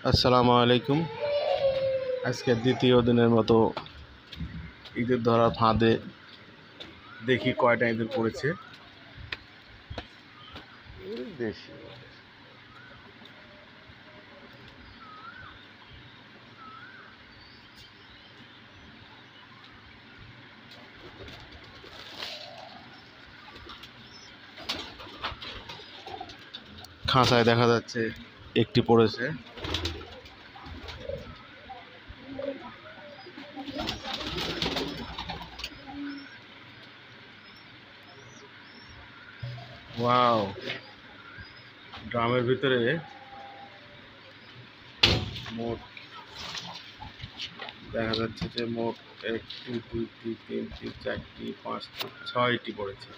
আসসালামু আলাইকুম। আজকে দ্বিতীয় দিনের মতো ঈদের ধরার ফাঁদে দেখি কয়টা ইঁদুর পড়েছে। বেশি খাঁচায় দেখা যাচ্ছে একটি পড়েছে। ওয়াও, ড্রামের ভিতরে মোট দেখা যাচ্ছে যে মোট 1টি 2টি 3টি 4টি 5টি 6টি পড়েছে।